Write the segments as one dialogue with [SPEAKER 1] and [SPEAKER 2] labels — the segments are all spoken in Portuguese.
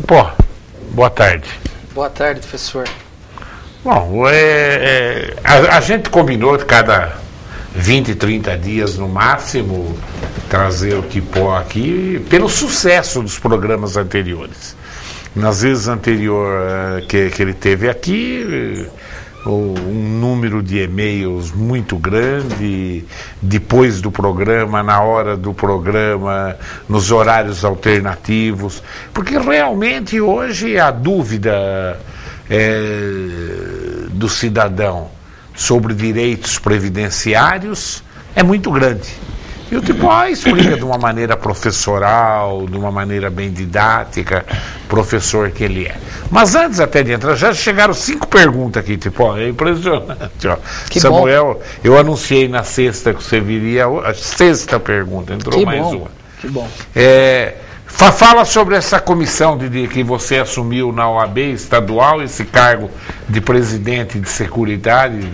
[SPEAKER 1] Tipó, boa tarde.
[SPEAKER 2] Boa tarde, professor.
[SPEAKER 1] Bom, a gente combinou de cada 20, 30 dias no máximo trazer o Tipó aqui pelo sucesso dos programas anteriores. Nas vezes anteriores que ele teve aqui, um número de e-mails muito grande, depois do programa, na hora do programa, nos horários alternativos, porque realmente hoje a dúvida do cidadão sobre direitos previdenciários é muito grande. E o Tipó explica de uma maneira professoral, de uma maneira bem didática, professor que ele é. Mas antes até de entrar, já chegaram 5 perguntas aqui, Tipó, é impressionante. Ó. Samuel, bom. Eu anunciei na sexta que você viria, a 6ª pergunta, entrou que mais
[SPEAKER 2] bom.
[SPEAKER 1] Uma.
[SPEAKER 2] Que bom.
[SPEAKER 1] Fala sobre essa comissão que você assumiu na OAB estadual, esse cargo de presidente de Seguridade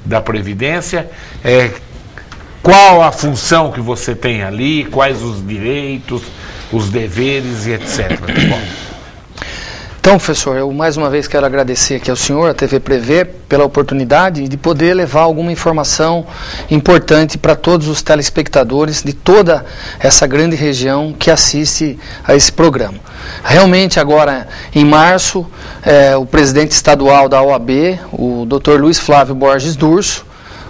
[SPEAKER 1] da Previdência. Qual a função que você tem ali, quais os direitos, os deveres e etc. Bom.
[SPEAKER 2] Então, professor, eu mais uma vez quero agradecer aqui ao senhor, a TV Prevê, pela oportunidade de poder levar alguma informação importante para todos os telespectadores de toda essa grande região que assiste a esse programa. Realmente, agora, em março, o presidente estadual da OAB, o Dr. Luiz Flávio Borges Durso,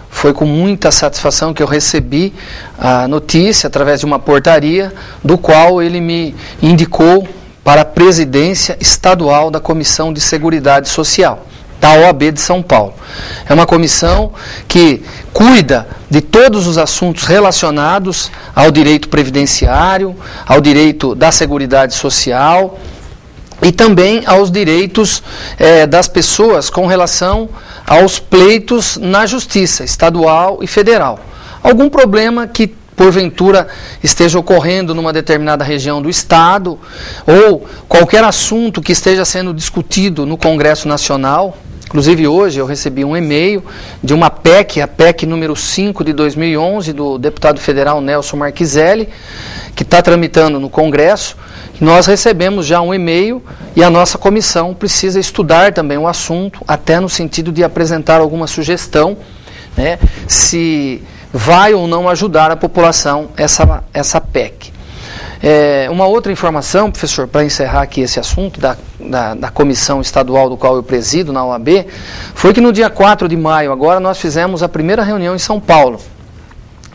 [SPEAKER 2] foi com muita satisfação que eu recebi a notícia através de uma portaria, do qual ele me indicou para a presidência estadual da Comissão de Seguridade Social, da OAB de São Paulo. É uma comissão que cuida de todos os assuntos relacionados ao direito previdenciário, ao direito da Seguridade Social e também aos direitos das pessoas com relação aos pleitos na Justiça estadual e federal. Algum problema que porventura esteja ocorrendo numa determinada região do Estado, ou qualquer assunto que esteja sendo discutido no Congresso Nacional. Inclusive hoje eu recebi um e-mail de uma PEC, a PEC número 5 de 2011, do deputado federal Nelson Marquiselli, que está tramitando no Congresso. Nós recebemos já um e-mail e a nossa comissão precisa estudar também o assunto, até no sentido de apresentar alguma sugestão, né, se vai ou não ajudar a população essa PEC. Uma outra informação, professor, para encerrar aqui esse assunto da comissão estadual do qual eu presido na OAB, foi que no dia 4 de maio, agora, nós fizemos a primeira reunião em São Paulo.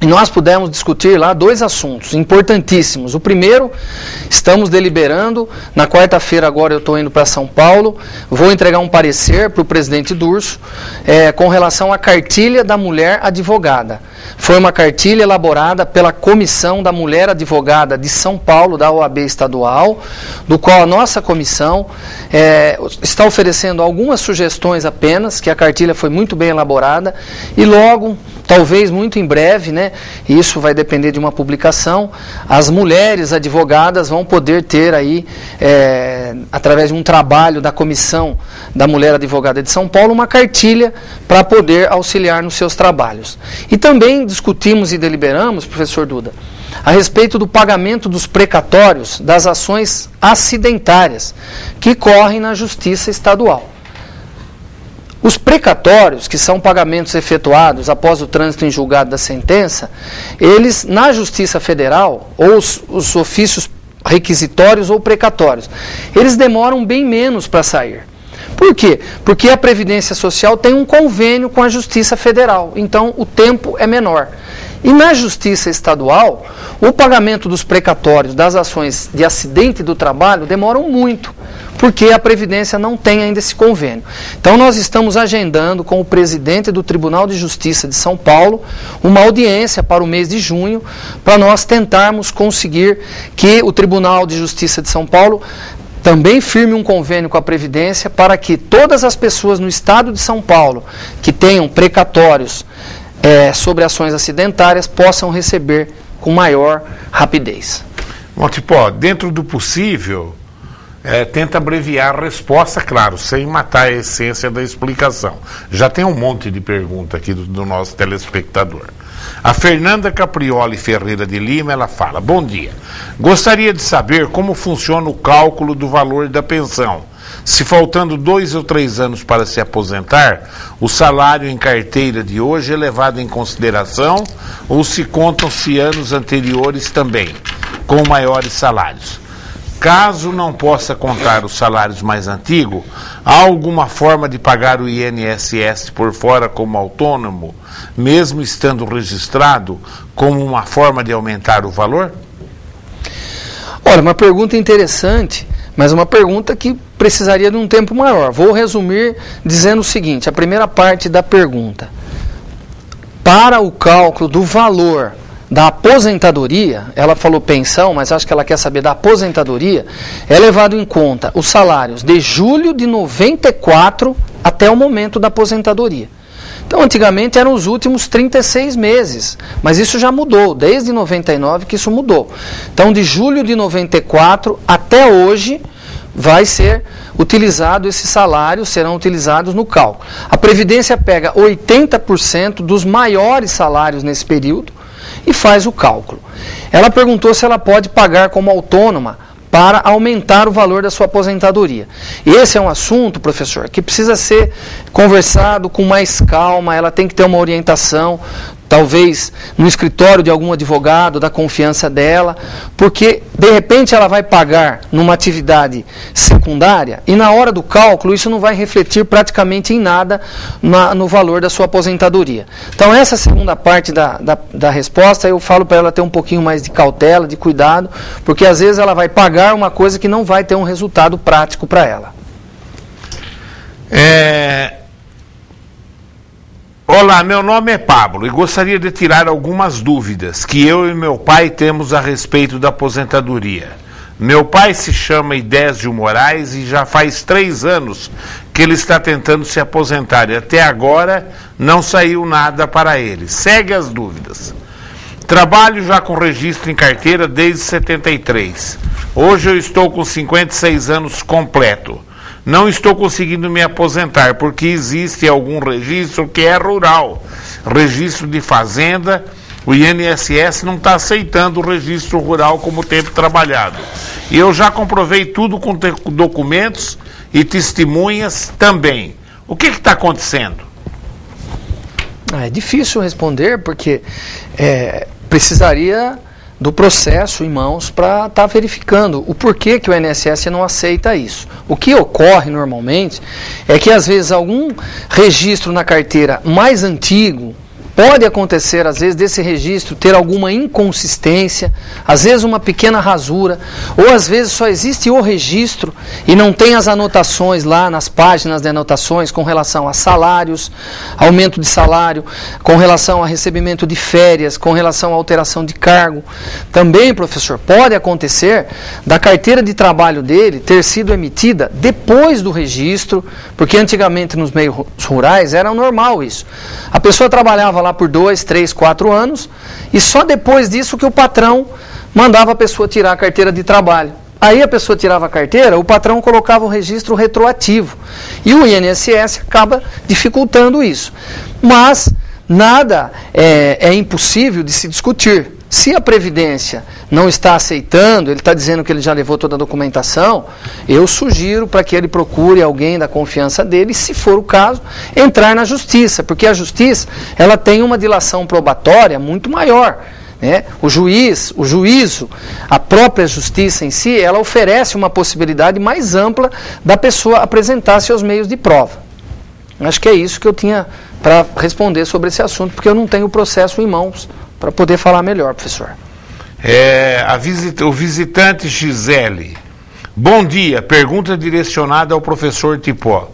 [SPEAKER 2] E nós pudemos discutir lá 2 assuntos importantíssimos. O primeiro, estamos deliberando, na quarta-feira agora eu estou indo para São Paulo, vou entregar um parecer para o presidente Durso com relação à cartilha da mulher advogada. Foi uma cartilha elaborada pela Comissão da Mulher Advogada de São Paulo, da OAB estadual, do qual a nossa comissão está oferecendo algumas sugestões apenas, que a cartilha foi muito bem elaborada, e logo, talvez muito em breve, né, isso vai depender de uma publicação, as mulheres advogadas vão poder ter aí, através de um trabalho da Comissão da Mulher Advogada de São Paulo, uma cartilha para poder auxiliar nos seus trabalhos. E também discutimos e deliberamos, professor Duda, a respeito do pagamento dos precatórios das ações acidentárias que correm na Justiça Estadual. Os precatórios, que são pagamentos efetuados após o trânsito em julgado da sentença, eles, na Justiça Federal, ou os ofícios requisitórios ou precatórios, eles demoram bem menos para sair. Por quê? Porque a Previdência Social tem um convênio com a Justiça Federal, então o tempo é menor. E na Justiça Estadual, o pagamento dos precatórios das ações de acidente do trabalho demoram muito, porque a Previdência não tem ainda esse convênio. Então nós estamos agendando com o presidente do Tribunal de Justiça de São Paulo uma audiência para o mês de junho, para nós tentarmos conseguir que o Tribunal de Justiça de São Paulo também firme um convênio com a Previdência para que todas as pessoas no estado de São Paulo que tenham precatórios sobre ações acidentárias possam receber com maior rapidez.
[SPEAKER 1] Bom, Tipó, dentro do possível, tenta abreviar a resposta, claro, sem matar a essência da explicação. Já tem um monte de pergunta aqui do nosso telespectador. A Fernanda Caprioli Ferreira de Lima, ela fala: bom dia, gostaria de saber como funciona o cálculo do valor da pensão. Se faltando 2 ou 3 anos para se aposentar, o salário em carteira de hoje é levado em consideração ou se contam-se anos anteriores também, com maiores salários? Caso não possa contar os salários mais antigos, há alguma forma de pagar o INSS por fora como autônomo, mesmo estando registrado, como uma forma de aumentar o valor?
[SPEAKER 2] Olha, uma pergunta interessante, mas uma pergunta que precisaria de um tempo maior. Vou resumir dizendo o seguinte: a primeira parte da pergunta. Para o cálculo do valor da aposentadoria, ela falou pensão, mas acho que ela quer saber da aposentadoria, é levado em conta os salários de julho de 94 até o momento da aposentadoria. Então, antigamente eram os últimos 36 meses, mas isso já mudou, desde 99 que isso mudou. Então, de julho de 94 até hoje, vai ser utilizado, esses salários serão utilizados no cálculo. A Previdência pega 80% dos maiores salários nesse período e faz o cálculo. Ela perguntou se ela pode pagar como autônoma para aumentar o valor da sua aposentadoria. Esse é um assunto, professor, que precisa ser conversado com mais calma, ela tem que ter uma orientação, talvez no escritório de algum advogado, da confiança dela, porque de repente ela vai pagar numa atividade secundária e na hora do cálculo isso não vai refletir praticamente em nada no valor da sua aposentadoria. Então essa segunda parte da resposta eu falo para ela ter um pouquinho mais de cautela, de cuidado, porque às vezes ela vai pagar uma coisa que não vai ter um resultado prático para ela.
[SPEAKER 1] Olá, meu nome é Pablo e gostaria de tirar algumas dúvidas que eu e meu pai temos a respeito da aposentadoria. Meu pai se chama Idésio Moraes e já faz 3 anos que ele está tentando se aposentar e até agora não saiu nada para ele. Segue as dúvidas. Trabalho já com registro em carteira desde 73. Hoje eu estou com 56 anos completo. Não estou conseguindo me aposentar porque existe algum registro que é rural, registro de fazenda. O INSS não está aceitando o registro rural como tempo trabalhado. E eu já comprovei tudo com documentos e testemunhas também. O que está acontecendo?
[SPEAKER 2] É difícil responder porque precisaria do processo em mãos para estar verificando o porquê que o INSS não aceita isso. O que ocorre normalmente é que às vezes algum registro na carteira mais antigo, pode acontecer às vezes desse registro ter alguma inconsistência, às vezes uma pequena rasura, ou às vezes só existe o registro e não tem as anotações lá nas páginas de anotações com relação a salários, aumento de salário, com relação a recebimento de férias, com relação a alteração de cargo. Também, professor, pode acontecer da carteira de trabalho dele ter sido emitida depois do registro, porque antigamente nos meios rurais era normal isso. A pessoa trabalhava lá por 2, 3, 4 anos e só depois disso que o patrão mandava a pessoa tirar a carteira de trabalho. Aí a pessoa tirava a carteira, o patrão colocava o registro retroativo e o INSS acaba dificultando isso. Mas nada é impossível de se discutir. Se a Previdência não está aceitando, ele está dizendo que ele já levou toda a documentação, eu sugiro para que ele procure alguém da confiança dele, e, se for o caso, entrar na Justiça, porque a Justiça ela tem uma dilação probatória muito maior. Né? O juízo, a própria Justiça em si, ela oferece uma possibilidade mais ampla da pessoa apresentar seus meios de prova. Acho que é isso que eu tinha para responder sobre esse assunto, porque eu não tenho o processo em mãos para poder falar melhor, professor.
[SPEAKER 1] O visitante Gisele. Bom dia, pergunta direcionada ao professor Tipó.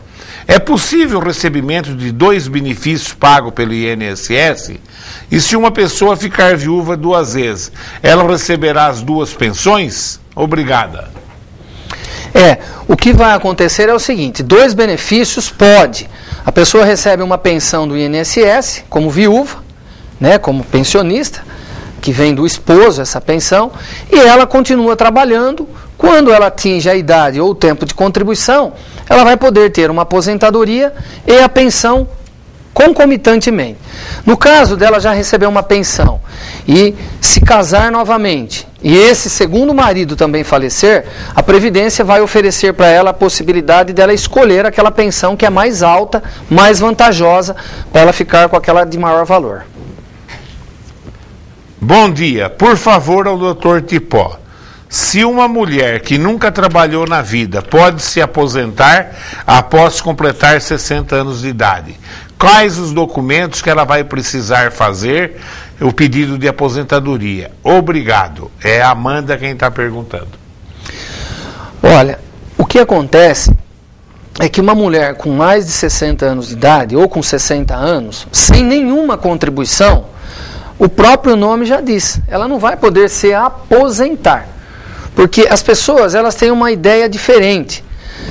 [SPEAKER 1] É possível o recebimento de 2 benefícios pagos pelo INSS? E se uma pessoa ficar viúva 2 vezes, ela receberá as 2 pensões? Obrigada.
[SPEAKER 2] O que vai acontecer é o seguinte, 2 benefícios pode. A pessoa recebe uma pensão do INSS como viúva, né, como pensionista, que vem do esposo essa pensão, e ela continua trabalhando. Quando ela atinge a idade ou o tempo de contribuição, ela vai poder ter uma aposentadoria e a pensão concomitantemente. No caso dela já receber uma pensão e se casar novamente, e esse segundo marido também falecer, a Previdência vai oferecer para ela a possibilidade dela escolher aquela pensão que é mais alta, mais vantajosa, para ela ficar com aquela de maior valor.
[SPEAKER 1] Bom dia, por favor, ao Dr. Tipó. Se uma mulher que nunca trabalhou na vida pode se aposentar após completar 60 anos de idade, quais os documentos que ela vai precisar fazer o pedido de aposentadoria? Obrigado. É a Amanda quem está perguntando.
[SPEAKER 2] Olha, o que acontece é que uma mulher com mais de 60 anos de idade ou com 60 anos, sem nenhuma contribuição, o próprio nome já diz, ela não vai poder se aposentar. Porque as pessoas, elas têm uma ideia diferente.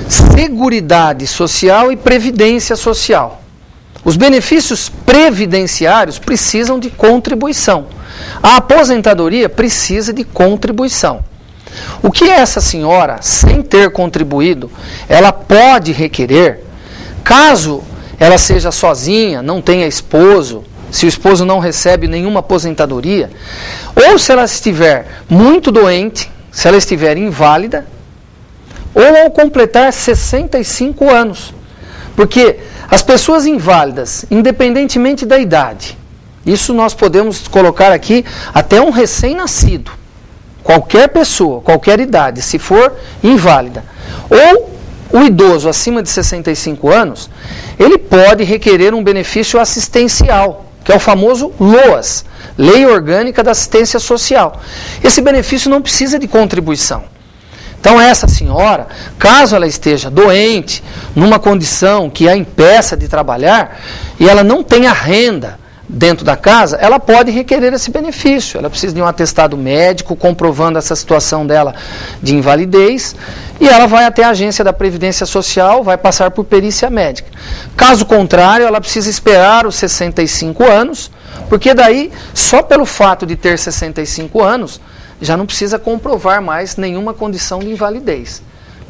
[SPEAKER 2] Seguridade social e previdência social. Os benefícios previdenciários precisam de contribuição. A aposentadoria precisa de contribuição. O que essa senhora, sem ter contribuído, ela pode requerer, caso ela seja sozinha, não tenha esposo, se o esposo não recebe nenhuma aposentadoria, ou se ela estiver muito doente, se ela estiver inválida, ou ao completar 65 anos. Porque as pessoas inválidas, independentemente da idade, isso nós podemos colocar aqui até um recém-nascido, qualquer pessoa, qualquer idade, se for inválida, ou o idoso acima de 65 anos, ele pode requerer um benefício assistencial, que é o famoso LOAS, Lei Orgânica da Assistência Social. Esse benefício não precisa de contribuição. Então essa senhora, caso ela esteja doente, numa condição que a impeça de trabalhar, e ela não tenha renda dentro da casa, ela pode requerer esse benefício. Ela precisa de um atestado médico comprovando essa situação dela de invalidez, e ela vai até a agência da Previdência Social, vai passar por perícia médica. Caso contrário, ela precisa esperar os 65 anos, porque daí, só pelo fato de ter 65 anos, já não precisa comprovar mais nenhuma condição de invalidez.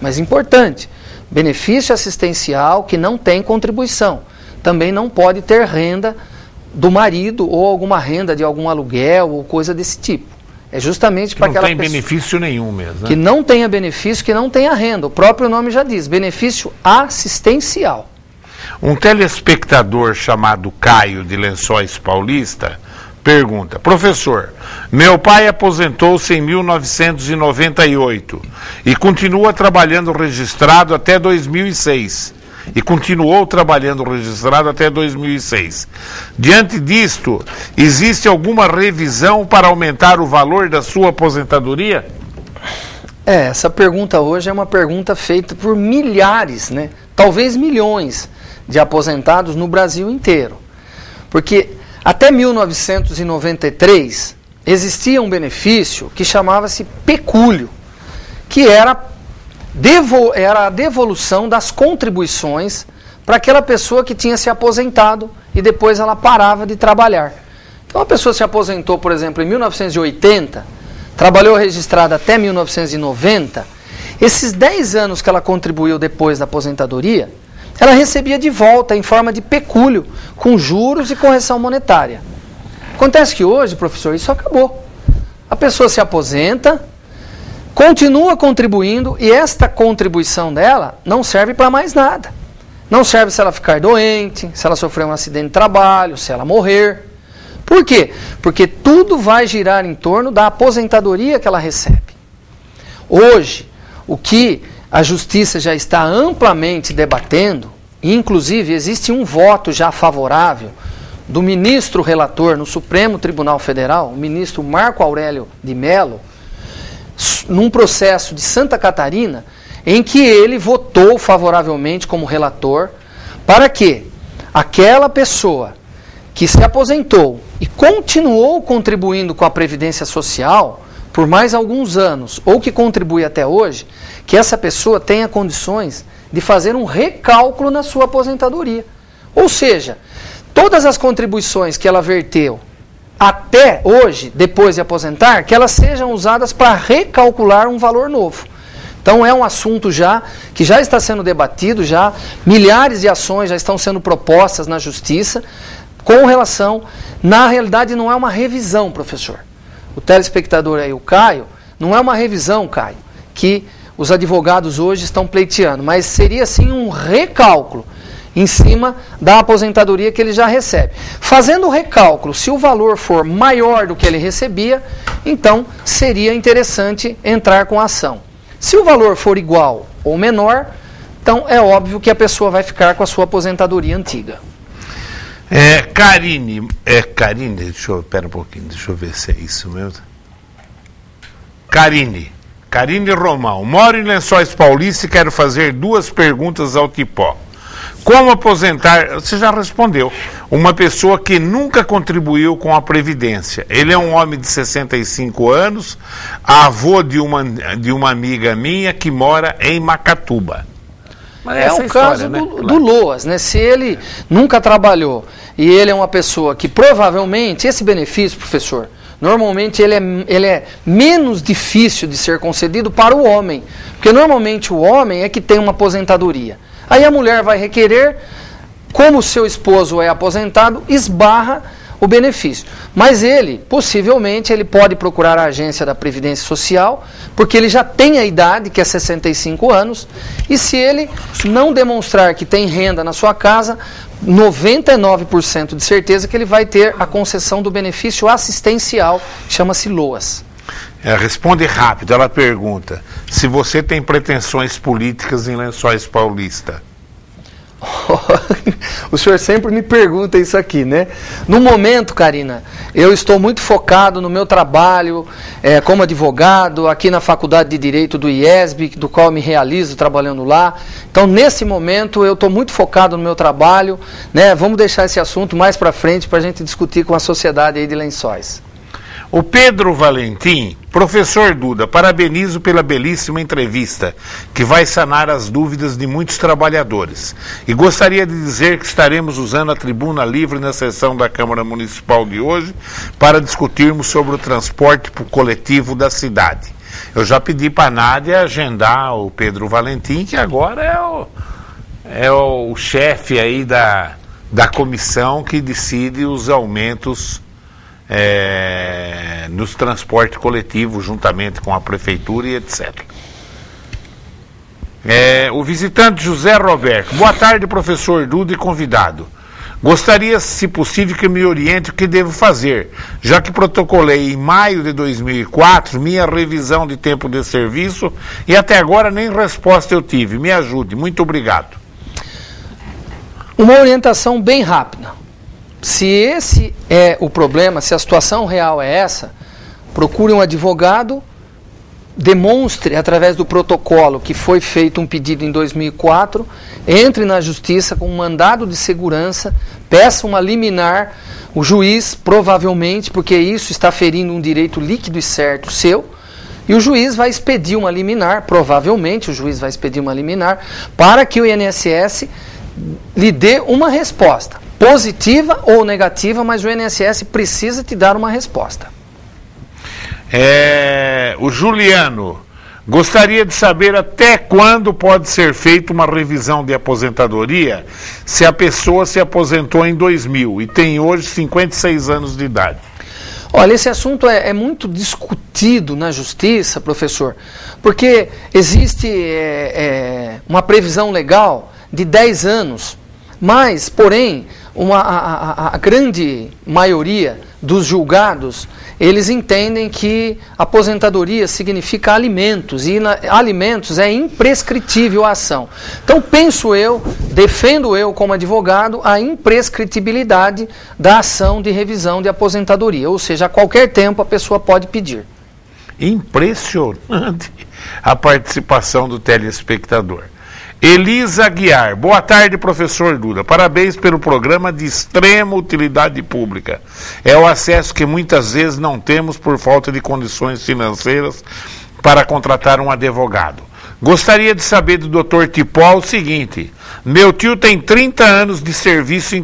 [SPEAKER 2] Mas importante, benefício assistencial que não tem contribuição. Também não pode ter renda do marido ou alguma renda de algum aluguel ou coisa desse tipo. É justamente para aquela pessoa...
[SPEAKER 1] Não tem benefício nenhum mesmo. Né?
[SPEAKER 2] Que não tenha benefício, que não tenha renda. O próprio nome já diz, benefício assistencial.
[SPEAKER 1] Um telespectador chamado Caio de Lençóis Paulista pergunta: professor, meu pai aposentou-se em 1998 e continua trabalhando registrado até 2006. E continuou trabalhando registrado até 2006. Diante disto, existe alguma revisão para aumentar o valor da sua aposentadoria?
[SPEAKER 2] Essa pergunta hoje é uma pergunta feita por milhares, né? Talvez milhões de aposentados no Brasil inteiro. Porque até 1993 existia um benefício que chamava-se pecúlio, que era a devolução das contribuições para aquela pessoa que tinha se aposentado e depois ela parava de trabalhar. Então a pessoa se aposentou, por exemplo, em 1980, trabalhou registrada até 1990, esses 10 anos que ela contribuiu depois da aposentadoria, ela recebia de volta em forma de pecúlio, com juros e correção monetária. Acontece que hoje, professor, isso acabou. A pessoa se aposenta, continua contribuindo e esta contribuição dela não serve para mais nada. Não serve se ela ficar doente, se ela sofrer um acidente de trabalho, se ela morrer. Por quê? Porque tudo vai girar em torno da aposentadoria que ela recebe. Hoje, o que a Justiça já está amplamente debatendo, e inclusive existe um voto já favorável do ministro relator no Supremo Tribunal Federal, o ministro Marco Aurélio de Mello, num processo de Santa Catarina, em que ele votou favoravelmente como relator para que aquela pessoa que se aposentou e continuou contribuindo com a Previdência Social por mais alguns anos, ou que contribui até hoje, que essa pessoa tenha condições de fazer um recálculo na sua aposentadoria. Ou seja, todas as contribuições que ela verteu até hoje, depois de aposentar, que elas sejam usadas para recalcular um valor novo. Então é um assunto que já está sendo debatido, milhares de ações já estão sendo propostas na Justiça com relação, na realidade não é uma revisão, professor. O telespectador aí, o Caio, não é uma revisão, Caio, que os advogados hoje estão pleiteando, mas seria sim um recálculo em cima da aposentadoria que ele já recebe. Fazendo o recálculo, se o valor for maior do que ele recebia, então seria interessante entrar com a ação. Se o valor for igual ou menor, então é óbvio que a pessoa vai ficar com a sua aposentadoria antiga.
[SPEAKER 1] Karine, espera um pouquinho, deixa eu ver se é isso mesmo. Karine Romão, moro em Lençóis Paulista e quero fazer 2 perguntas ao Tipó. Como aposentar, você já respondeu, uma pessoa que nunca contribuiu com a Previdência? Ele é um homem de 65 anos, avô de uma amiga minha que mora em Macatuba.
[SPEAKER 2] Mas é um caso do Loas, né? Se ele nunca trabalhou e ele é uma pessoa que provavelmente, esse benefício, professor, normalmente ele é menos difícil de ser concedido para o homem, porque normalmente o homem é que tem uma aposentadoria. Aí a mulher vai requerer, como o seu esposo é aposentado, esbarra o benefício. Mas ele, possivelmente, ele pode procurar a agência da Previdência Social, porque ele já tem a idade, que é 65 anos, e se ele não demonstrar que tem renda na sua casa, 99% de certeza que ele vai ter a concessão do benefício assistencial, chama-se LOAS.
[SPEAKER 1] Responde rápido, ela pergunta, se você tem pretensões políticas em Lençóis Paulista.
[SPEAKER 2] O senhor sempre me pergunta isso aqui, né? No momento, Karina, eu estou muito focado no meu trabalho como advogado, aqui na Faculdade de Direito do IESB, do qual eu me realizo trabalhando lá. Então, nesse momento, eu estou muito focado no meu trabalho, né? Vamos deixar esse assunto mais para frente para a gente discutir com a sociedade aí de Lençóis.
[SPEAKER 1] O Pedro Valentim, professor Duda, parabenizo pela belíssima entrevista, que vai sanar as dúvidas de muitos trabalhadores. E gostaria de dizer que estaremos usando a tribuna livre na sessão da Câmara Municipal de hoje para discutirmos sobre o transporte coletivo da cidade. Eu já pedi para a Nádia agendar o Pedro Valentim, que agora é o chefe aí da comissão que decide os aumentos nos transportes coletivos, juntamente com a prefeitura e etc. O visitante José Roberto, boa tarde, professor Duda e convidado. Gostaria, se possível, que me oriente o que devo fazer, já que protocolei em maio de 2004 minha revisão de tempo de serviço e até agora nem resposta eu tive. Me ajude, muito obrigado.
[SPEAKER 2] Uma orientação bem rápida. Se esse é o problema, se a situação real é essa, procure um advogado, demonstre através do protocolo que foi feito um pedido em 2004, entre na justiça com um mandado de segurança, peça uma liminar, o juiz provavelmente, porque isso está ferindo um direito líquido e certo seu, e o juiz vai expedir uma liminar, provavelmente o juiz vai expedir uma liminar, para que o INSS lhe dê uma resposta. Positiva ou negativa, mas o INSS precisa te dar uma resposta.
[SPEAKER 1] O Juliano, gostaria de saber até quando pode ser feita uma revisão de aposentadoria se a pessoa se aposentou em 2000 e tem hoje 56 anos de idade.
[SPEAKER 2] Olha, esse assunto é muito discutido na justiça, professor, porque existe uma previsão legal de 10 anos, mas, porém, a grande maioria dos julgados, eles entendem que aposentadoria significa alimentos, e alimentos é imprescritível a ação. Então, defendo eu como advogado, a imprescritibilidade da ação de revisão de aposentadoria, ou seja, a qualquer tempo a pessoa pode pedir.
[SPEAKER 1] Impressionante a participação do telespectador. Elisa Aguiar, boa tarde, professor Duda. Parabéns pelo programa de extrema utilidade pública. É o acesso que muitas vezes não temos por falta de condições financeiras para contratar um advogado. Gostaria de saber do Dr. Tipó o seguinte: meu tio tem 30 anos de serviço em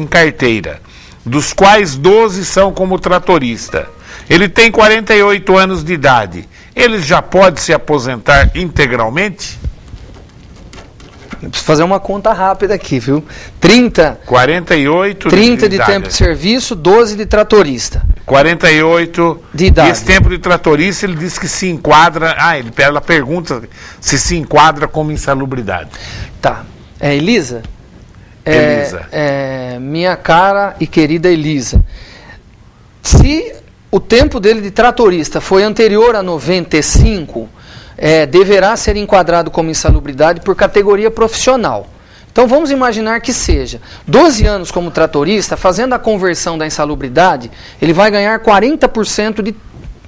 [SPEAKER 1] carteira, dos quais 12 são como tratorista. Ele tem 48 anos de idade. ele já pode se aposentar integralmente?
[SPEAKER 2] Eu preciso fazer uma conta rápida aqui, viu?
[SPEAKER 1] 48
[SPEAKER 2] de tempo de serviço, 12 de tratorista.
[SPEAKER 1] 48
[SPEAKER 2] de idade.
[SPEAKER 1] Esse tempo de tratorista, ele diz que se enquadra... ela pergunta se enquadra como insalubridade.
[SPEAKER 2] Tá. Elisa?
[SPEAKER 1] Elisa.
[SPEAKER 2] Minha cara e querida Elisa. Se o tempo dele de tratorista foi anterior a 95... deverá ser enquadrado como insalubridade por categoria profissional. Então vamos imaginar que seja 12 anos como tratorista, fazendo a conversão da insalubridade, ele vai ganhar 40%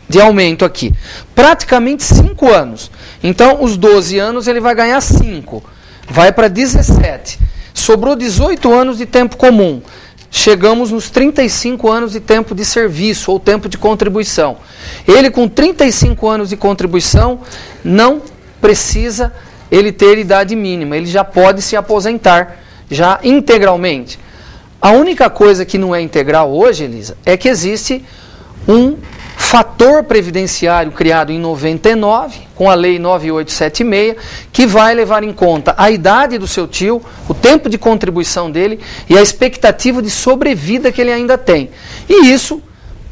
[SPEAKER 2] de aumento aqui. Praticamente 5 anos. Então os 12 anos ele vai ganhar 5. Vai para 17. Sobrou 18 anos de tempo comum. Chegamos nos 35 anos de tempo de serviço ou tempo de contribuição. Ele com 35 anos de contribuição não precisa ele ter idade mínima, ele já pode se aposentar já integralmente. A única coisa que não é integral hoje, Elisa, é que existe um fator previdenciário criado em 99, com a Lei 9876, que vai levar em conta a idade do seu tio, o tempo de contribuição dele e a expectativa de sobrevida que ele ainda tem. E isso,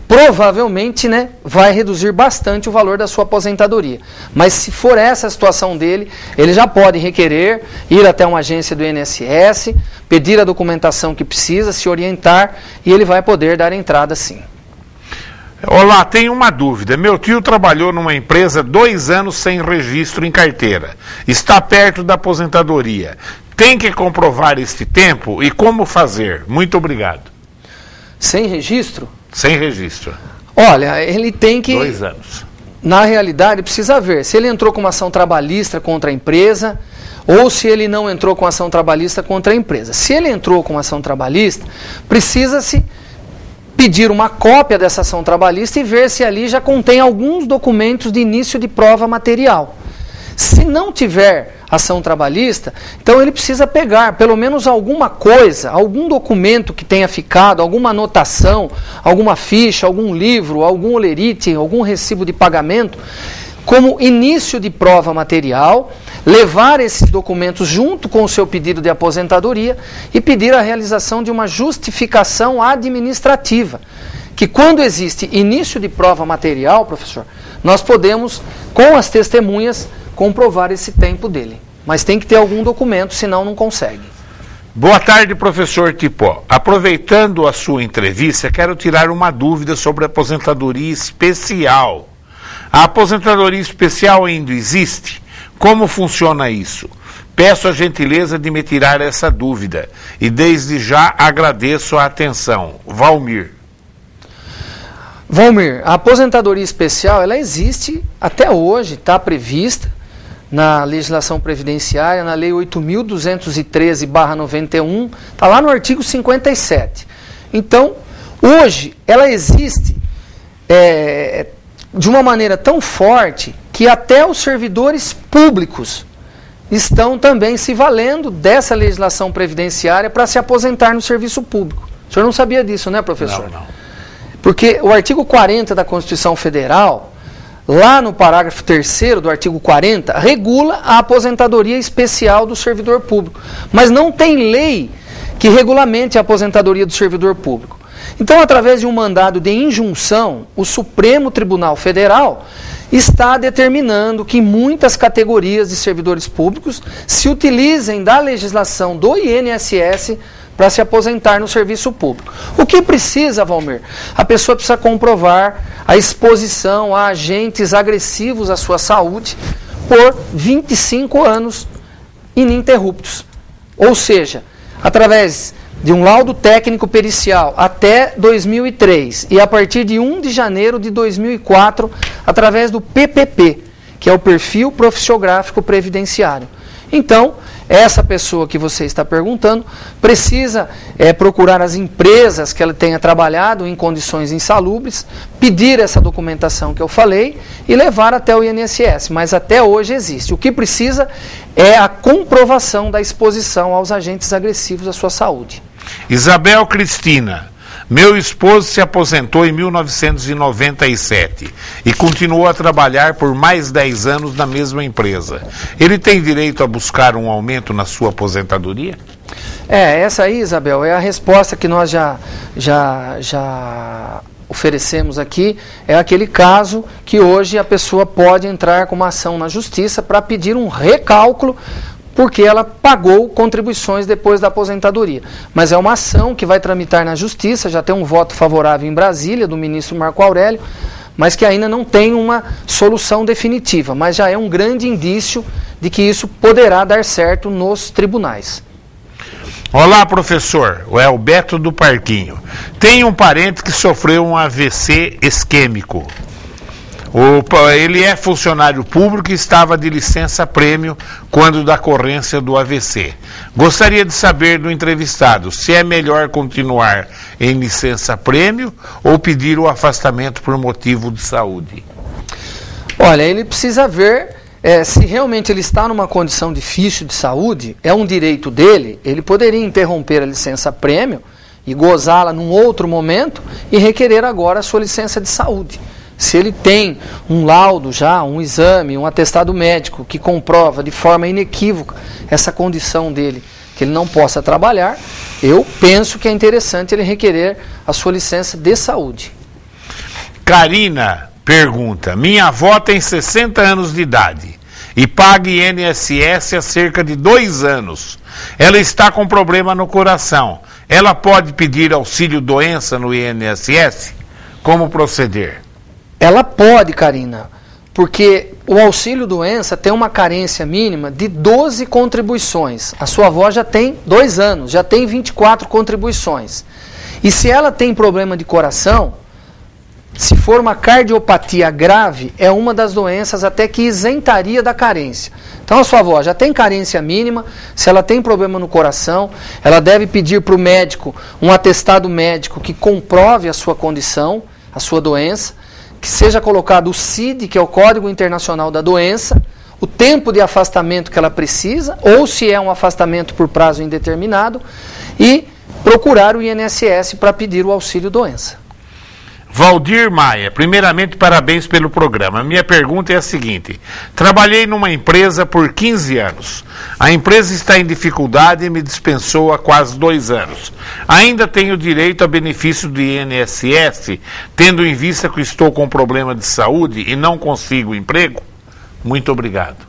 [SPEAKER 2] provavelmente, vai reduzir bastante o valor da sua aposentadoria. Mas se for essa a situação dele, ele já pode requerer, ir até uma agência do INSS, pedir a documentação que precisa, se orientar, e ele vai poder dar entrada sim.
[SPEAKER 1] Olá, tenho uma dúvida. Meu tio trabalhou numa empresa 2 anos sem registro em carteira. Está perto da aposentadoria. Tem que comprovar este tempo e como fazer? Muito obrigado.
[SPEAKER 2] Sem registro?
[SPEAKER 1] Sem registro.
[SPEAKER 2] Olha, ele tem que...
[SPEAKER 1] 2 anos.
[SPEAKER 2] Na realidade, precisa ver se ele entrou com uma ação trabalhista contra a empresa ou se ele não entrou com ação trabalhista contra a empresa. Se ele entrou com ação trabalhista, precisa-se pedir uma cópia dessa ação trabalhista e ver se ali já contém alguns documentos de início de prova material. Se não tiver ação trabalhista, então ele precisa pegar pelo menos alguma coisa, algum documento que tenha ficado, alguma anotação, alguma ficha, algum livro, algum olerite, algum recibo de pagamento, como início de prova material, levar esses documentos junto com o seu pedido de aposentadoria e pedir a realização de uma justificação administrativa, que quando existe início de prova material, professor, nós podemos, com as testemunhas, comprovar esse tempo dele. Mas tem que ter algum documento, senão não consegue.
[SPEAKER 1] Boa tarde, professor Tipó. Aproveitando a sua entrevista, quero tirar uma dúvida sobre a aposentadoria especial. A aposentadoria especial ainda existe? Como funciona isso? Peço a gentileza de me tirar essa dúvida e desde já agradeço a atenção. Valmir.
[SPEAKER 2] Valmir, a aposentadoria especial, ela existe até hoje, está prevista na legislação previdenciária, na Lei 8.213/91, está lá no artigo 57. Então, hoje, ela existe de uma maneira tão forte que até os servidores públicos estão também se valendo dessa legislação previdenciária para se aposentar no serviço público. O senhor não sabia disso, né, professor?
[SPEAKER 1] Não.
[SPEAKER 2] Porque o artigo 40 da Constituição Federal, lá no parágrafo 3º do artigo 40, regula a aposentadoria especial do servidor público. Mas não tem lei que regulamente a aposentadoria do servidor público. Então, através de um mandado de injunção, o Supremo Tribunal Federal está determinando que muitas categorias de servidores públicos se utilizem da legislação do INSS para se aposentar no serviço público. O que precisa, Valmir? A pessoa precisa comprovar a exposição a agentes agressivos à sua saúde por 25 anos ininterruptos. Ou seja, através de um laudo técnico pericial até 2003 e a partir de 1 de janeiro de 2004, através do PPP, que é o Perfil Profissiográfico Previdenciário. Então, essa pessoa que você está perguntando precisa procurar as empresas que ela tenha trabalhado em condições insalubres, pedir essa documentação que eu falei e levar até o INSS, mas até hoje existe. O que precisa é a comprovação da exposição aos agentes agressivos à sua saúde.
[SPEAKER 1] Isabel Cristina, Meu esposo se aposentou em 1997 e continuou a trabalhar por mais 10 anos na mesma empresa. Ele tem direito a buscar um aumento na sua aposentadoria?
[SPEAKER 2] Essa aí, Isabel, é a resposta que nós já oferecemos aqui. É aquele caso que hoje a pessoa pode entrar com uma ação na justiça para pedir um recálculo porque ela pagou contribuições depois da aposentadoria. Mas é uma ação que vai tramitar na justiça, já tem um voto favorável em Brasília, do ministro Marco Aurélio, mas que ainda não tem uma solução definitiva, mas já é um grande indício de que isso poderá dar certo nos tribunais.
[SPEAKER 1] Olá, professor. É o Beto do Parquinho. Tem um parente que sofreu um AVC isquêmico. Ele é funcionário público e estava de licença-prêmio quando da ocorrência do AVC. Gostaria de saber do entrevistado se é melhor continuar em licença-prêmio ou pedir o afastamento por motivo de saúde.
[SPEAKER 2] Olha, ele precisa ver se realmente ele está numa condição difícil de saúde, é um direito dele, ele poderia interromper a licença-prêmio e gozá-la num outro momento e requerer agora a sua licença de saúde. Se ele tem um laudo já, um exame, um atestado médico que comprova de forma inequívoca essa condição dele, que ele não possa trabalhar, eu penso que é interessante ele requerer a sua licença de saúde.
[SPEAKER 1] Karina pergunta: minha avó tem 60 anos de idade e paga INSS há cerca de 2 anos. Ela está com problema no coração. Ela pode pedir auxílio-doença no INSS? Como proceder?
[SPEAKER 2] Ela pode, Karina, porque o auxílio-doença tem uma carência mínima de 12 contribuições. A sua avó já tem 2 anos, já tem 24 contribuições. E se ela tem problema de coração, se for uma cardiopatia grave, é uma das doenças até que isentaria da carência. Então a sua avó já tem carência mínima, se ela tem problema no coração, ela deve pedir para o médico um atestado médico que comprove a sua condição, a sua doença, que seja colocado o CID, que é o Código Internacional da Doença, o tempo de afastamento que ela precisa, ou se é um afastamento por prazo indeterminado, e procurar o INSS para pedir o auxílio-doença.
[SPEAKER 1] Valdir Maia, primeiramente parabéns pelo programa. Minha pergunta é a seguinte: trabalhei numa empresa por 15 anos. A empresa está em dificuldade e me dispensou há quase 2 anos. Ainda tenho direito a benefício do INSS, tendo em vista que estou com problema de saúde e não consigo emprego? Muito obrigado.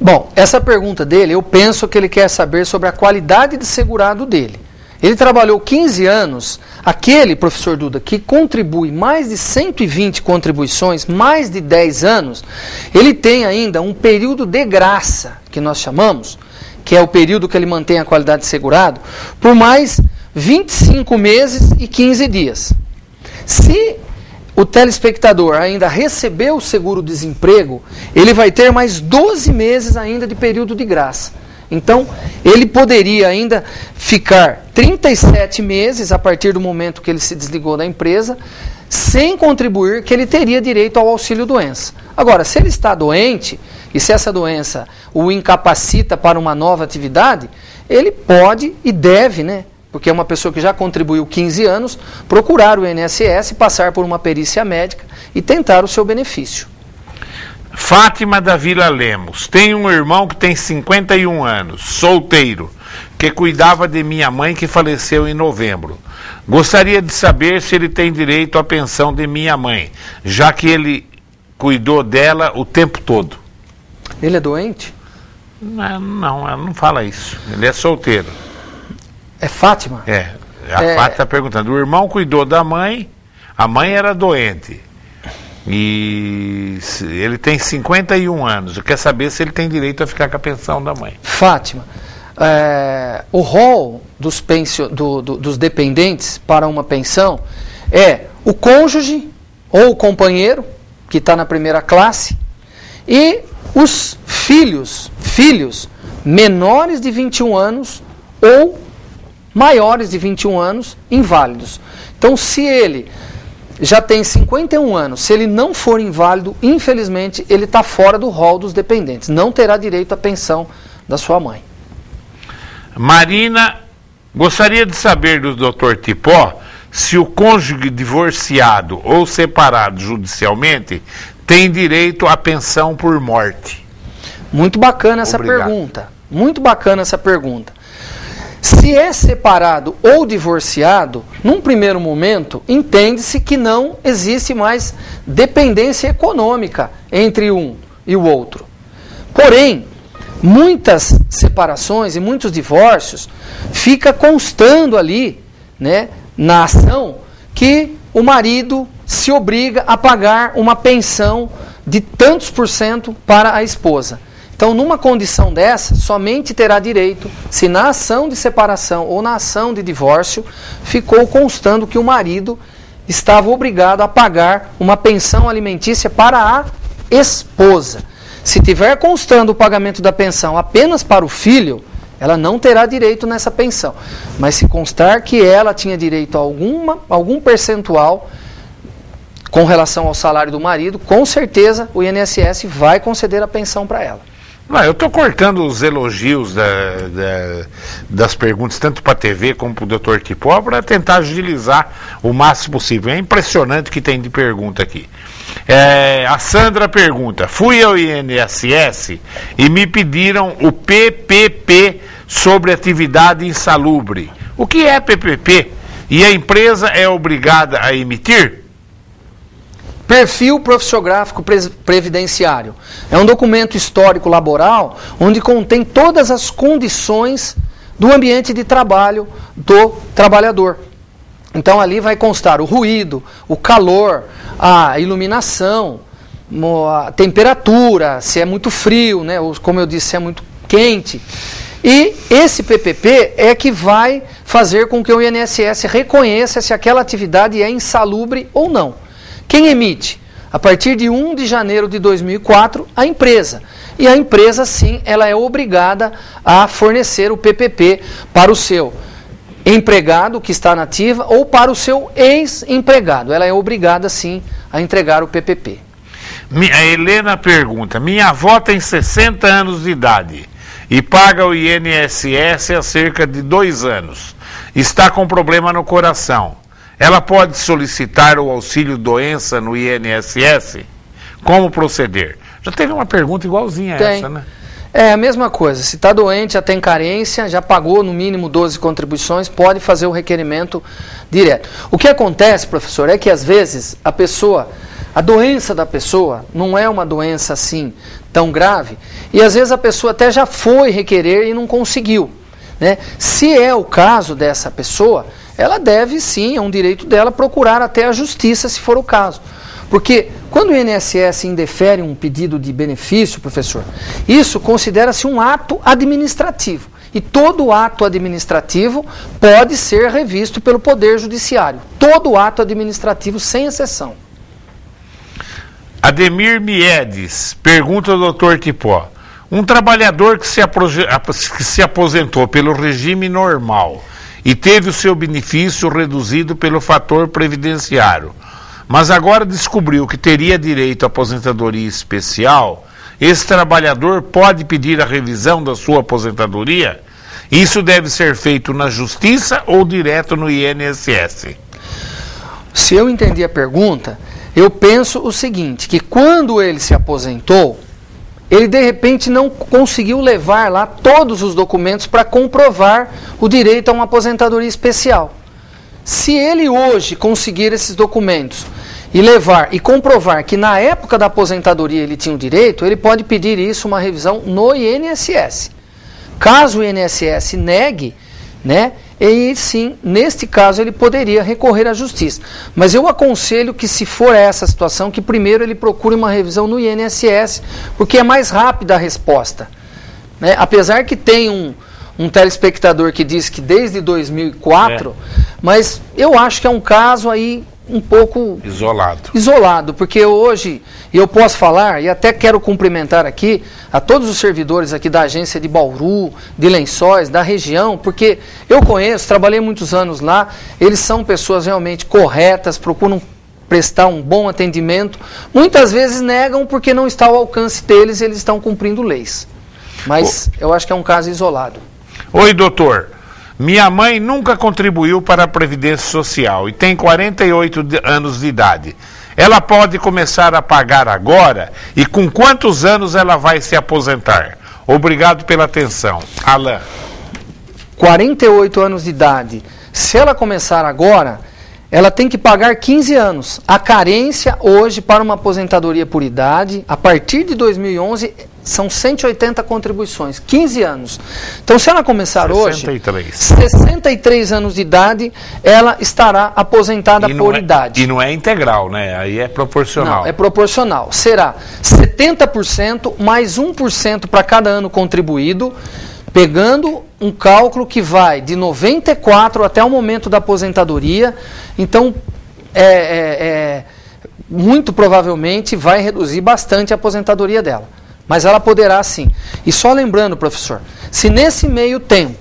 [SPEAKER 2] Bom, essa pergunta dele, eu penso que ele quer saber sobre a qualidade de segurado dele. Ele trabalhou 15 anos, aquele, professor Duda, que contribui mais de 120 contribuições, mais de 10 anos, ele tem ainda um período de graça, que nós chamamos, que é o período que ele mantém a qualidade de segurado, por mais 25 meses e 15 dias. Se o telespectador ainda recebeu o seguro-desemprego, ele vai ter mais 12 meses ainda de período de graça. Então, ele poderia ainda ficar 37 meses, a partir do momento que ele se desligou da empresa, sem contribuir, que ele teria direito ao auxílio-doença. Agora, se ele está doente, e se essa doença o incapacita para uma nova atividade, ele pode e deve, porque é uma pessoa que já contribuiu 15 anos, procurar o INSS, passar por uma perícia médica e tentar o seu benefício.
[SPEAKER 1] Fátima da Vila Lemos. Tenho um irmão que tem 51 anos, solteiro, que cuidava de minha mãe que faleceu em novembro. Gostaria de saber se ele tem direito à pensão de minha mãe, já que ele cuidou dela o tempo todo.
[SPEAKER 2] Ele é doente?
[SPEAKER 1] Não, ela não fala isso. Ele é solteiro.
[SPEAKER 2] É Fátima?
[SPEAKER 1] A Fátima está perguntando. O irmão cuidou da mãe, a mãe era doente. E ele tem 51 anos. Eu quero saber se ele tem direito a ficar com a pensão da mãe.
[SPEAKER 2] Fátima, o rol dos dependentes para uma pensão é o cônjuge ou o companheiro, que está na primeira classe, e os filhos menores de 21 anos ou maiores de 21 anos, inválidos. Então, se ele já tem 51 anos, se ele não for inválido, infelizmente, ele está fora do rol dos dependentes. Não terá direito à pensão da sua mãe.
[SPEAKER 1] Marina, gostaria de saber do Dr. Tipó se o cônjuge divorciado ou separado judicialmente tem direito à pensão por morte?
[SPEAKER 2] Muito bacana essa pergunta. Muito bacana essa pergunta. Se é separado ou divorciado, num primeiro momento, entende-se que não existe mais dependência econômica entre um e o outro. Porém, muitas separações e muitos divórcios fica constando ali, né, na ação, que o marido se obriga a pagar uma pensão de tantos % para a esposa. Então, numa condição dessa, somente terá direito se na ação de separação ou na ação de divórcio ficou constando que o marido estava obrigado a pagar uma pensão alimentícia para a esposa. Se tiver constando o pagamento da pensão apenas para o filho, ela não terá direito nessa pensão. Mas se constar que ela tinha direito a algum percentual com relação ao salário do marido, com certeza o INSS vai conceder a pensão para ela.
[SPEAKER 1] Eu estou cortando os elogios das perguntas, tanto para a TV como para o Dr. Tipó, para tentar agilizar o máximo possível. É impressionante o que tem de pergunta aqui. A Sandra pergunta: fui ao INSS e me pediram o PPP sobre atividade insalubre. O que é PPP? E a empresa é obrigada a emitir?
[SPEAKER 2] Perfil profissiográfico previdenciário. É um documento histórico laboral onde contém todas as condições do ambiente de trabalho do trabalhador. Então ali vai constar o ruído, o calor, a iluminação, a temperatura, se é muito frio, né, ou como eu disse, se é muito quente. E esse PPP é que vai fazer com que o INSS reconheça se aquela atividade é insalubre ou não. Quem emite? A partir de 1 de janeiro de 2004, a empresa. E a empresa, sim, ela é obrigada a fornecer o PPP para o seu empregado que está na ativa ou para o seu ex-empregado. Ela é obrigada, sim, a entregar o PPP.
[SPEAKER 1] A Helena pergunta: minha avó tem 60 anos de idade e paga o INSS há cerca de 2 anos. Está com problema no coração. Ela pode solicitar o auxílio doença no INSS? Como proceder? Já teve uma pergunta igualzinha a essa, né?
[SPEAKER 2] É a mesma coisa. Se está doente, já tem carência, já pagou no mínimo 12 contribuições, pode fazer o requerimento direto. O que acontece, professor, é que às vezes a doença da pessoa não é uma doença assim tão grave, e às vezes a pessoa até já foi requerer e não conseguiu, né? Se é o caso dessa pessoa, ela deve sim, é um direito dela, procurar até a justiça, se for o caso. Porque quando o INSS indefere um pedido de benefício, professor, isso considera-se um ato administrativo. E todo ato administrativo pode ser revisto pelo Poder Judiciário. Todo ato administrativo, sem exceção.
[SPEAKER 1] Ademir Miedes pergunta ao Dr. Tipó: um trabalhador que se aposentou pelo regime normal e teve o seu benefício reduzido pelo fator previdenciário, mas agora descobriu que teria direito à aposentadoria especial, esse trabalhador pode pedir a revisão da sua aposentadoria? Isso deve ser feito na Justiça ou direto no INSS?
[SPEAKER 2] Se eu entendi a pergunta, eu penso o seguinte, que quando ele se aposentou, ele de repente não conseguiu levar lá todos os documentos para comprovar o direito a uma aposentadoria especial. Se ele hoje conseguir esses documentos e levar e comprovar que na época da aposentadoria ele tinha o direito, ele pode pedir isso, uma revisão no INSS. Caso o INSS negue, né, e sim, neste caso ele poderia recorrer à justiça. Mas eu aconselho que, se for essa situação, que primeiro ele procure uma revisão no INSS, porque é mais rápida a resposta, né? Apesar que tem um telespectador que diz que desde 2004, mas eu acho que é um caso aí um pouco isolado, porque hoje, eu posso falar, e até quero cumprimentar aqui a todos os servidores aqui da agência de Bauru, de Lençóis, da região, porque eu conheço, trabalhei muitos anos lá, eles são pessoas realmente corretas, procuram prestar um bom atendimento, muitas vezes negam porque não está ao alcance deles, eles estão cumprindo leis. Mas eu acho que é um caso isolado.
[SPEAKER 1] Oi, doutor. Minha mãe nunca contribuiu para a Previdência Social e tem 48 anos de idade. Ela pode começar a pagar agora? E com quantos anos ela vai se aposentar? Obrigado pela atenção. Alain.
[SPEAKER 2] 48 anos de idade. Se ela começar agora, ela tem que pagar 15 anos. A carência hoje para uma aposentadoria por idade, a partir de 2011, são 180 contribuições, 15 anos. Então, se ela começar
[SPEAKER 1] 63.
[SPEAKER 2] Hoje, 63 anos de idade, ela estará aposentada por idade.
[SPEAKER 1] E não é integral, né? Aí é proporcional.
[SPEAKER 2] Não, é proporcional. Será 70% mais 1% para cada ano contribuído, pegando um cálculo que vai de 94 até o momento da aposentadoria. Então, muito provavelmente vai reduzir bastante a aposentadoria dela. Mas ela poderá sim. E só lembrando, professor, se nesse meio tempo,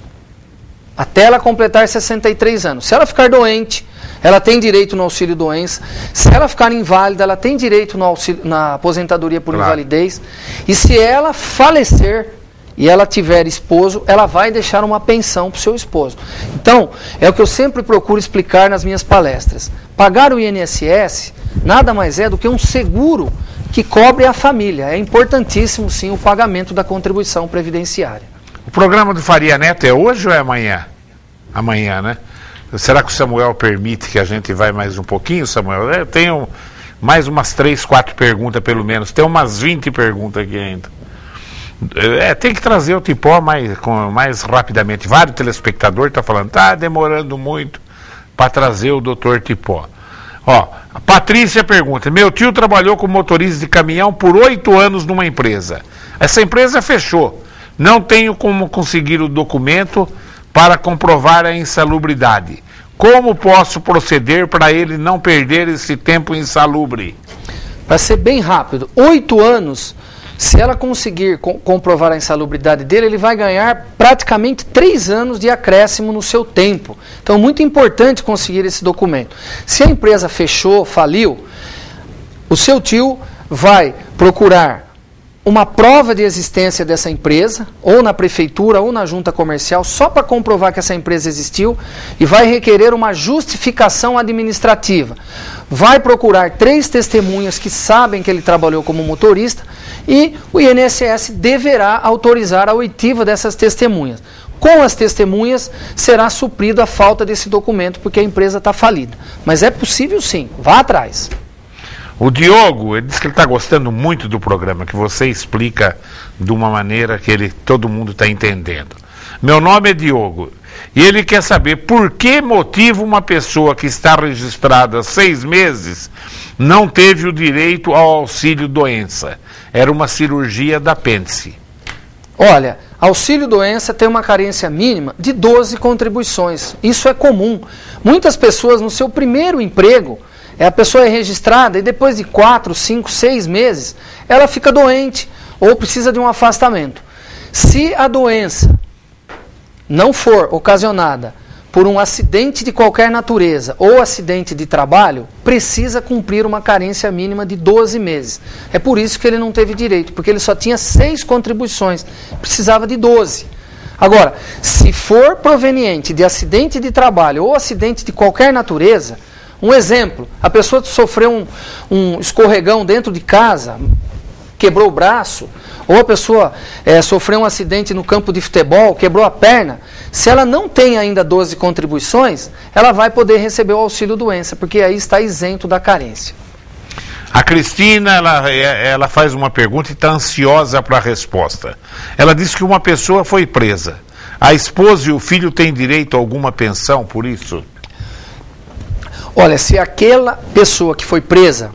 [SPEAKER 2] até ela completar 63 anos, se ela ficar doente, ela tem direito no auxílio doença. Se ela ficar inválida, ela tem direito na aposentadoria por invalidez. E se ela falecer e ela tiver esposo, ela vai deixar uma pensão para o seu esposo. Então, é o que eu sempre procuro explicar nas minhas palestras. Pagar o INSS nada mais é do que um seguro que cobre a família. É importantíssimo, sim, o pagamento da contribuição previdenciária.
[SPEAKER 1] O programa do Faria Neto é hoje ou é amanhã? Amanhã, né? Será que o Samuel permite que a gente vá mais um pouquinho, Samuel? Eu tenho mais umas 3, 4 perguntas, pelo menos. Tem umas 20 perguntas aqui ainda. Tem que trazer o Tipó mais rapidamente. Vários telespectadores estão falando, está demorando muito para trazer o doutor Tipó. Ó, a Patrícia pergunta, meu tio trabalhou como motorista de caminhão por 8 anos numa empresa. Essa empresa fechou. Não tenho como conseguir o documento para comprovar a insalubridade. Como posso proceder para ele não perder esse tempo insalubre?
[SPEAKER 2] Para ser bem rápido, 8 anos, se ela conseguir comprovar a insalubridade dele, ele vai ganhar praticamente 3 anos de acréscimo no seu tempo. Então, é muito importante conseguir esse documento. Se a empresa fechou, faliu, o seu tio vai procurar uma prova de existência dessa empresa, ou na prefeitura, ou na junta comercial, só para comprovar que essa empresa existiu, e vai requerer uma justificação administrativa. Vai procurar 3 testemunhas que sabem que ele trabalhou como motorista, e o INSS deverá autorizar a oitiva dessas testemunhas. Com as testemunhas, será suprido a falta desse documento, porque a empresa está falida. Mas é possível sim, vá atrás.
[SPEAKER 1] O Diogo, ele diz que ele está gostando muito do programa, que você explica de uma maneira que todo mundo está entendendo. Meu nome é Diogo, e ele quer saber por que motivo uma pessoa que está registrada há 6 meses não teve o direito ao auxílio doença. Era uma cirurgia da apêndice.
[SPEAKER 2] Olha, auxílio doença tem uma carência mínima de 12 contribuições. Isso é comum. Muitas pessoas no seu primeiro emprego, a pessoa é registrada e depois de 4, 5, 6 meses, ela fica doente ou precisa de um afastamento. Se a doença não for ocasionada por um acidente de qualquer natureza ou acidente de trabalho, precisa cumprir uma carência mínima de 12 meses. É por isso que ele não teve direito, porque ele só tinha 6 contribuições, precisava de 12. Agora, se for proveniente de acidente de trabalho ou acidente de qualquer natureza, um exemplo, a pessoa sofreu um escorregão dentro de casa, quebrou o braço, ou a pessoa sofreu um acidente no campo de futebol, quebrou a perna, se ela não tem ainda 12 contribuições, ela vai poder receber o auxílio doença, porque aí está isento da carência.
[SPEAKER 1] A Cristina, ela faz uma pergunta e está ansiosa para a resposta. Ela diz que uma pessoa foi presa. A esposa e o filho têm direito a alguma pensão por isso?
[SPEAKER 2] Olha, se aquela pessoa que foi presa,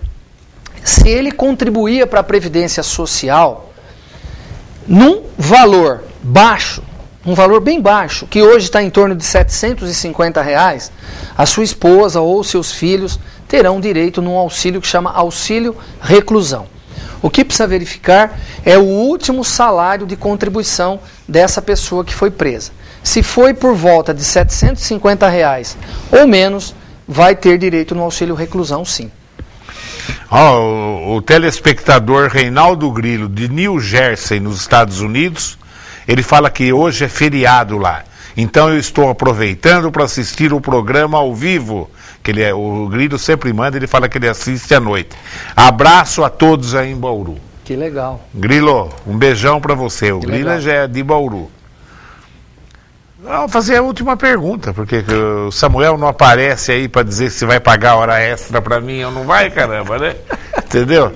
[SPEAKER 2] se ele contribuía para a Previdência Social, num valor baixo, um valor bem baixo, que hoje está em torno de R$750, a sua esposa ou seus filhos terão direito num auxílio que chama auxílio reclusão. O que precisa verificar é o último salário de contribuição dessa pessoa que foi presa. Se foi por volta de R$750 ou menos, vai ter direito no auxílio reclusão, sim.
[SPEAKER 1] O telespectador Reinaldo Grilo, de New Jersey, nos Estados Unidos, ele fala que hoje é feriado lá. Então eu estou aproveitando para assistir o programa ao vivo, que o Grilo sempre manda, ele fala que ele assiste à noite. Abraço a todos aí em Bauru.
[SPEAKER 2] Que legal.
[SPEAKER 1] Grilo, um beijão para você. O Grilo já é de Bauru. Vou fazer a última pergunta, porque o Samuel não aparece aí para dizer se vai pagar hora extra para mim ou não vai, caramba, né? Entendeu?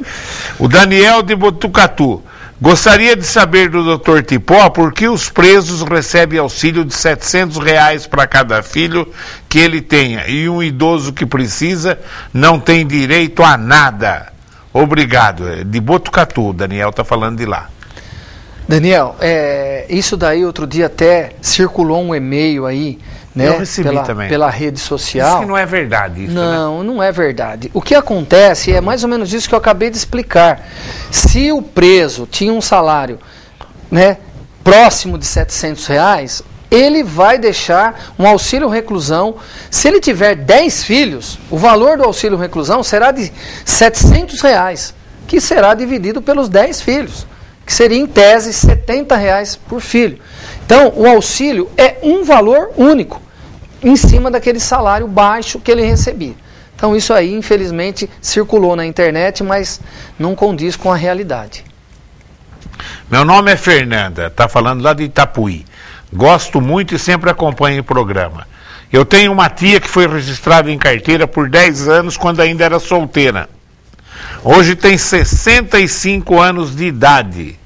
[SPEAKER 1] O Daniel de Botucatu. Gostaria de saber do Dr. Tipó por que os presos recebem auxílio de R$700 para cada filho que ele tenha e um idoso que precisa não tem direito a nada. Obrigado. De Botucatu, o Daniel está falando de lá.
[SPEAKER 2] Daniel, isso daí outro dia até circulou um e-mail aí, né?
[SPEAKER 1] Eu recebi também.
[SPEAKER 2] Pela rede social.
[SPEAKER 1] Isso que não é verdade. Isso,
[SPEAKER 2] não, né? Não é verdade. O que acontece é mais ou menos isso que eu acabei de explicar. Se o preso tinha um salário, né, próximo de R$700, ele vai deixar um auxílio reclusão. Se ele tiver 10 filhos, o valor do auxílio reclusão será de R$700, que será dividido pelos 10 filhos, que seria em tese R$70 por filho. Então, o auxílio é um valor único, em cima daquele salário baixo que ele recebia. Então, isso aí, infelizmente, circulou na internet, mas não condiz com a realidade.
[SPEAKER 1] Meu nome é Fernanda, está falando lá de Itapuí. Gosto muito e sempre acompanho o programa. Eu tenho uma tia que foi registrada em carteira por 10 anos quando ainda era solteira. Hoje tem 65 anos de idade.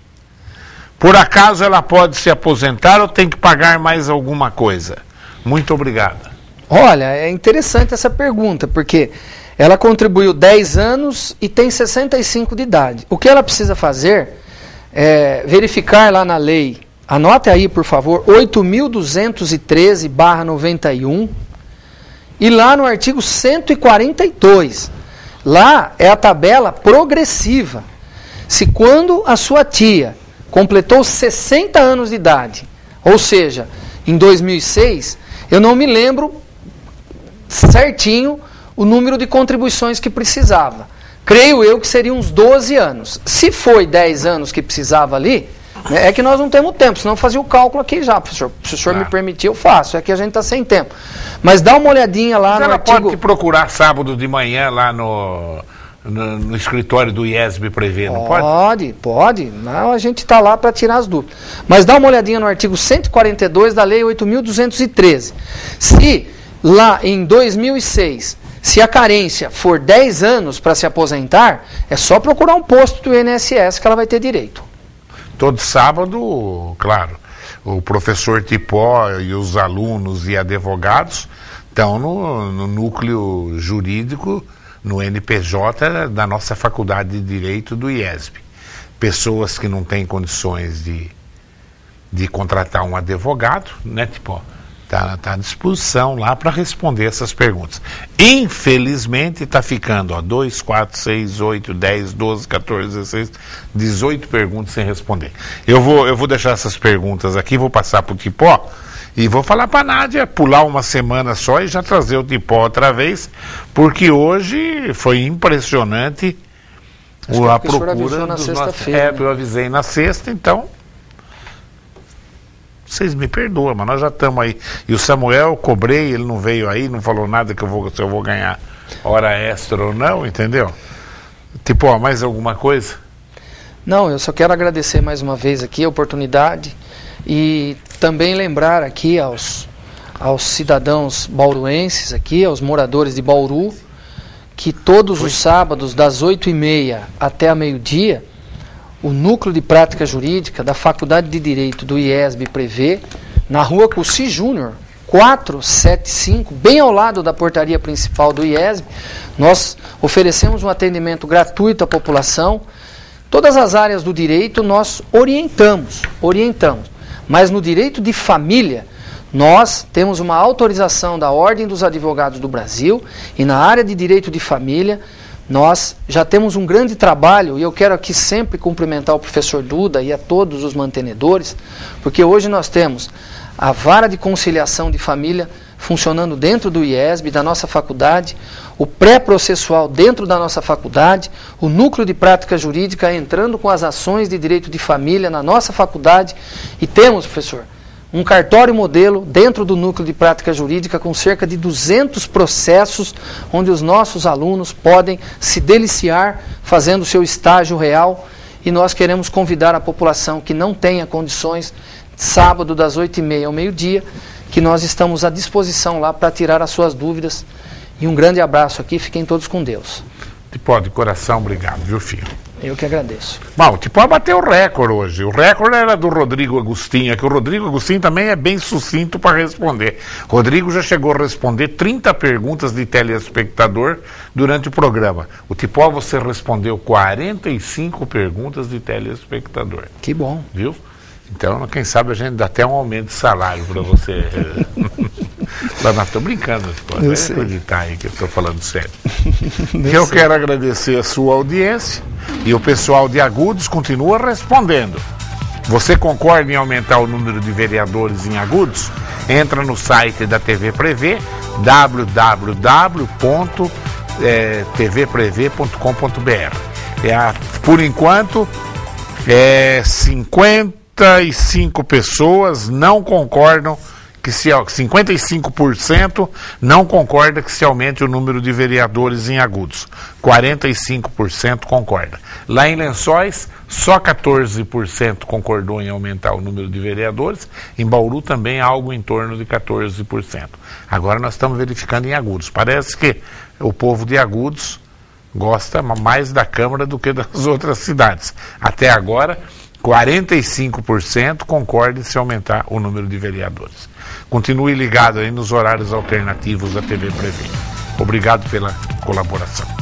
[SPEAKER 1] Por acaso ela pode se aposentar ou tem que pagar mais alguma coisa? Muito obrigado.
[SPEAKER 2] Olha, é interessante essa pergunta, porque ela contribuiu 10 anos e tem 65 de idade. O que ela precisa fazer é verificar lá na lei, anote aí por favor, 8.213/91, e lá no artigo 142, lá é a tabela progressiva. Se quando a sua tia completou 60 anos de idade, ou seja, em 2006, eu não me lembro certinho o número de contribuições que precisava. Creio eu que seriam uns 12 anos. Se foi 10 anos que precisava ali, né, é que nós não temos tempo, senão eu fazia o cálculo aqui já, professor. Se o senhor me permitir, eu faço. É que a gente está sem tempo. Mas dá uma olhadinha lá no artigo...
[SPEAKER 1] Ela pode procurar sábado de manhã lá no escritório do IESB Prevê, não pode?
[SPEAKER 2] Pode. Não, a gente está lá para tirar as dúvidas. Mas dá uma olhadinha no artigo 142 da Lei 8.213. Se lá em 2006, se a carência for 10 anos para se aposentar, é só procurar um posto do INSS que ela vai ter direito.
[SPEAKER 1] Todo sábado, claro, o professor Tipó e os alunos e advogados estão no núcleo jurídico, no NPJ da nossa Faculdade de Direito do IESB. Pessoas que não têm condições de contratar um advogado, né, Tipó? Está à disposição lá para responder essas perguntas. Infelizmente está ficando 2, 4, 6, 8, 10, 12, 14, 16, 18 perguntas sem responder. Eu vou deixar essas perguntas aqui, vou passar para o Tipó e vou falar para a Nádia pular uma semana só e já trazer o Tipó outra vez, porque hoje foi impressionante a procura dos nossos... eu avisei na sexta, então... Vocês me perdoam, mas nós já estamos aí. E o Samuel, cobrei, ele não veio aí, não falou nada se eu vou ganhar hora extra ou não, entendeu? Tipo, mais alguma coisa?
[SPEAKER 2] Não, eu só quero agradecer mais uma vez aqui a oportunidade e também lembrar aqui aos cidadãos bauruenses aqui, aos moradores de Bauru, que todos os sábados, das 8h30 até a meio-dia, o Núcleo de Prática Jurídica da Faculdade de Direito do IESB Prevê, na rua Cussi Júnior, 475, bem ao lado da portaria principal do IESB, nós oferecemos um atendimento gratuito à população. Todas as áreas do direito nós orientamos, mas no direito de família, nós temos uma autorização da Ordem dos Advogados do Brasil e na área de direito de família, nós já temos um grande trabalho, e eu quero aqui sempre cumprimentar o professor Duda e a todos os mantenedores, porque hoje nós temos a vara de conciliação de família funcionando dentro do IESB, da nossa faculdade, o pré-processual dentro da nossa faculdade, o núcleo de prática jurídica entrando com as ações de direito de família na nossa faculdade, e temos, professor, um cartório modelo dentro do núcleo de prática jurídica com cerca de 200 processos onde os nossos alunos podem se deliciar fazendo o seu estágio real, e nós queremos convidar a população que não tenha condições, sábado das 8h30 ao meio-dia, que nós estamos à disposição lá para tirar as suas dúvidas. E um grande abraço aqui, fiquem todos com Deus.
[SPEAKER 1] Tipó, de coração, obrigado, viu, filho?
[SPEAKER 2] Eu que agradeço.
[SPEAKER 1] Bom, o Tipó bateu o recorde hoje. O recorde era do Rodrigo Agostinho, que o Rodrigo Agostinho também é bem sucinto para responder. Rodrigo já chegou a responder 30 perguntas de telespectador durante o programa. O Tipó, você respondeu 45 perguntas de telespectador.
[SPEAKER 2] Que bom.
[SPEAKER 1] Viu? Então, quem sabe a gente dá até um aumento de salário para você. Estou brincando, pode acreditar aí que eu estou falando sério. Eu quero agradecer a sua audiência e o pessoal de Agudos continua respondendo. Você concorda em aumentar o número de vereadores em Agudos? Entra no site da TV Prevê, www.tvprev.com.br. Por enquanto, 55 pessoas não concordam que 55% não concorda que se aumente o número de vereadores em Agudos. 45% concorda. Lá em Lençóis, só 14% concordou em aumentar o número de vereadores. Em Bauru também algo em torno de 14%. Agora nós estamos verificando em Agudos. Parece que o povo de Agudos gosta mais da Câmara do que das outras cidades. Até agora, 45% concorda em se aumentar o número de vereadores. Continue ligado aí nos horários alternativos da TV Prevê. Obrigado pela colaboração.